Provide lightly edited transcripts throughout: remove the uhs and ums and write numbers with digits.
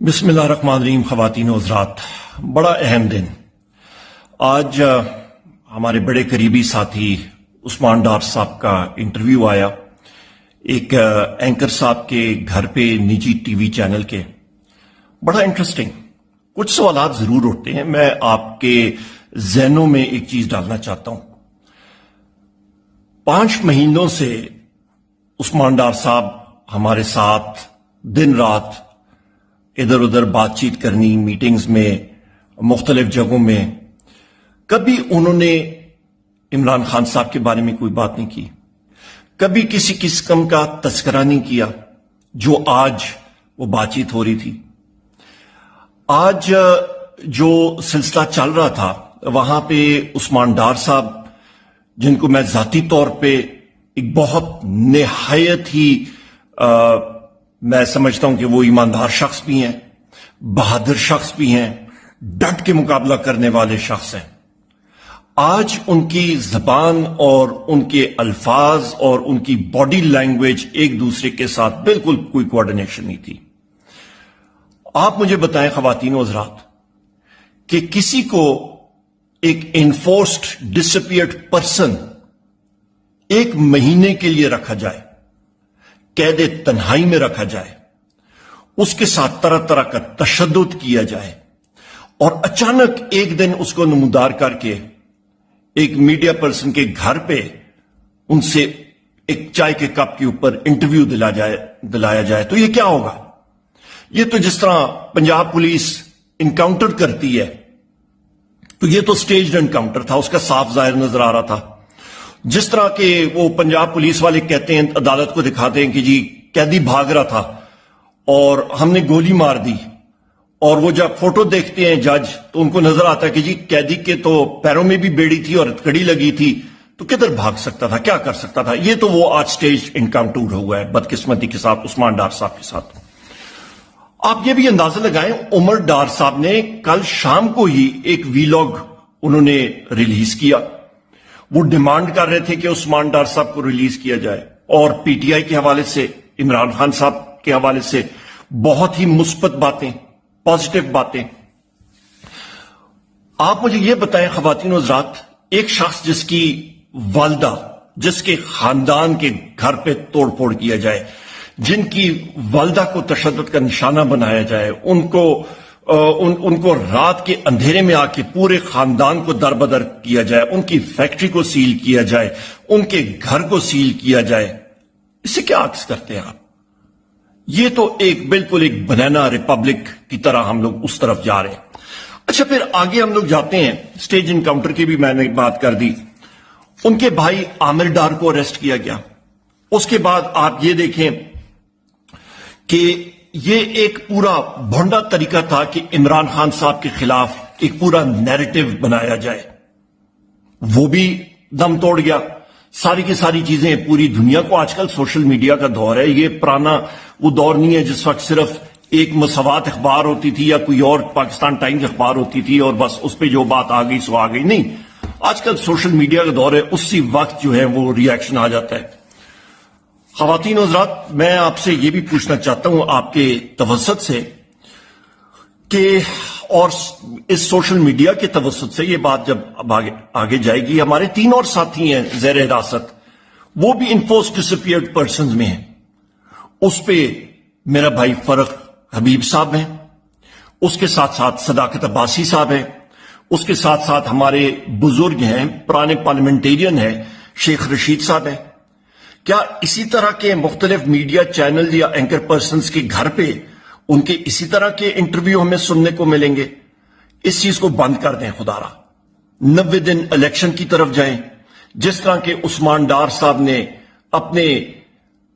बिस्मिल्लाहिर्रहमानिर्रहीम। ख़वातीन व हज़रात, बड़ा अहम दिन आज हमारे बड़े करीबी साथी उस्मान डार साहब का इंटरव्यू आया एक एंकर साहब के घर पे निजी टीवी चैनल के। बड़ा इंटरेस्टिंग, कुछ सवालात जरूर उठते हैं। मैं आपके ज़हनों में एक चीज डालना चाहता हूं। 5 महीनों से उस्मान डार साहब हमारे साथ दिन रात इधर उधर बातचीत करनी, मीटिंग्स में, मुख्तलिफ जगहों में। कभी उन्होंने इमरान खान साहब के बारे में कोई बात नहीं की, कभी किसी किस्म का तस्करा नहीं किया जो आज वो बातचीत हो रही थी। आज जो सिलसिला चल रहा था वहां पे उस्मान डार साहब, जिनको मैं जाती तौर पे एक बहुत निहायत ही मैं समझता हूं कि वो ईमानदार शख्स भी हैं, बहादुर शख्स भी हैं, डट के मुकाबला करने वाले शख्स हैं। आज उनकी जबान और उनके अल्फाज और उनकी बॉडी लैंग्वेज एक दूसरे के साथ बिल्कुल कोई कोऑर्डिनेशन नहीं थी। आप मुझे बताएं ख़वातीन व हज़रात कि किसी को एक इन्फोर्स्ड डिसअपियर्ड पर्सन 1 महीने के लिए रखा जाए, कैदे तन्हाई में रखा जाए, उसके साथ तरह तरह का तशद्दुद किया जाए और अचानक एक दिन उसको नमूदार करके एक मीडिया पर्सन के घर पे उनसे एक चाय के कप के ऊपर इंटरव्यू दिलाया जाए, तो ये क्या होगा? ये तो जिस तरह पंजाब पुलिस इनकाउंटर करती है, तो ये तो स्टेज्ड एनकाउंटर था, उसका साफ जाहिर नजर आ रहा था। जिस तरह के वो पंजाब पुलिस वाले कहते हैं, अदालत को दिखाते हैं कि जी कैदी भाग रहा था और हमने गोली मार दी, और वो जब फोटो देखते हैं जज तो उनको नजर आता है कि जी कैदी के तो पैरों में भी बेड़ी थी और हथकड़ी लगी थी, तो किधर भाग सकता था, क्या कर सकता था? ये तो वो आज स्टेज इनकाउंटर हुआ है बदकिस्मती के साथ, उस्मान डार साहब के साथ। आप ये भी अंदाजा लगाएं, उमर डार साहब ने कल शाम को ही एक वीलॉग उन्होंने रिलीज किया। वो डिमांड कर रहे थे कि उस्मान डार साहब को रिलीज किया जाए, और पीटीआई के हवाले से, इमरान खान साहब के हवाले से बहुत ही मुस्बत बातें, पॉजिटिव बातें। आप मुझे यह बताएं ख़वातीन व हज़रात, एक शख्स जिसकी वालदा, जिसके खानदान के घर पे तोड़फोड़ किया जाए, जिनकी वालदा को तशद्दुद का निशाना बनाया जाए, उनको रात के अंधेरे में आके पूरे खानदान को दरबदर किया जाए, उनकी फैक्ट्री को सील किया जाए, उनके घर को सील किया जाए, इसे क्या अक्स करते हैं आप? ये तो बिल्कुल एक बनाना रिपब्लिक की तरह हम लोग उस तरफ जा रहे हैं। अच्छा, फिर आगे हम लोग जाते हैं, स्टेज इनकाउंटर की भी मैंने बात कर दी। उनके भाई आमिर डार को अरेस्ट किया गया। उसके बाद आप ये देखें कि ये एक पूरा भोंडा तरीका था कि इमरान खान साहब के खिलाफ एक पूरा नैरेटिव बनाया जाए, वो भी दम तोड़ गया। सारी की सारी चीजें पूरी दुनिया को, आजकल सोशल मीडिया का दौर है, ये पुराना वो दौर नहीं है जिस वक्त सिर्फ एक मसवात अखबार होती थी या कोई और पाकिस्तान टाइम्स अखबार होती थी और बस उस पर जो बात आ गई सो आ गई। नहीं, आजकल सोशल मीडिया का दौर है, उसी वक्त जो है वो रिएक्शन आ जाता है। ख़वातीन व हज़रात, मैं आपसे ये भी पूछना चाहता हूं आपके तवस्सुत से कि, और इस सोशल मीडिया के तवस्सुत से ये बात जब आगे जाएगी, हमारे 3 और साथी हैं ज़ेर हिरासत, वो भी इन्फोर्स्ड डिसअपियर्ड पर्संस में हैं। उस पे मेरा भाई फरख हबीब साहब हैं, उसके साथ साथ सदाकत अब्बासी साहब हैं, उसके साथ साथ हमारे बुजुर्ग हैं, पुराने पार्लियामेंटेरियन हैं, शेख रशीद साहब हैं। क्या इसी तरह के मुख्तलिफ मीडिया चैनल या एंकर पर्संस के घर पे उनके इसी तरह के इंटरव्यू हमें सुनने को मिलेंगे? इस चीज को बंद कर दें खुदारा। 90 दिन इलेक्शन की तरफ जाएं। जिस तरह के उस्मान डार साहब ने अपने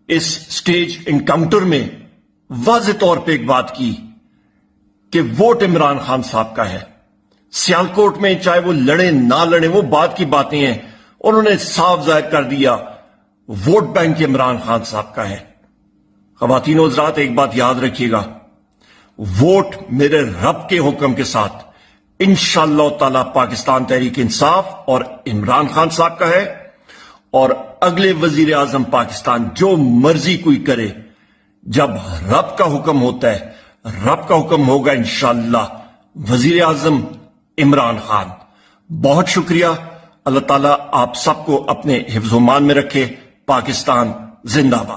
इस स्टेज इनकाउंटर में वाज़ेह तौर पे एक बात की कि वोट इमरान खान साहब का है। सियालकोट में चाहे वो लड़े ना लड़े, वो बात की बातें हैं, उन्होंने साफ जाहिर कर दिया वोट बैंक इमरान खान साहब का है। ख़वातीन व हज़रात, एक बात याद रखिएगा, वोट मेरे रब के हुक्म के साथ इंशाअल्लाह ताला पाकिस्तान तहरीक इंसाफ और इमरान खान साहब का है, और अगले वजीर आजम पाकिस्तान जो मर्जी कोई करे, जब रब का हुक्म होता है, رب کا حکم ہوگا انشاءاللہ وزیر اعظم عمران خان. بہت شکریہ. اللہ تعالیٰ آپ سب کو اپنے حفظ و امان میں رکھے. پاکستان زندہ باد.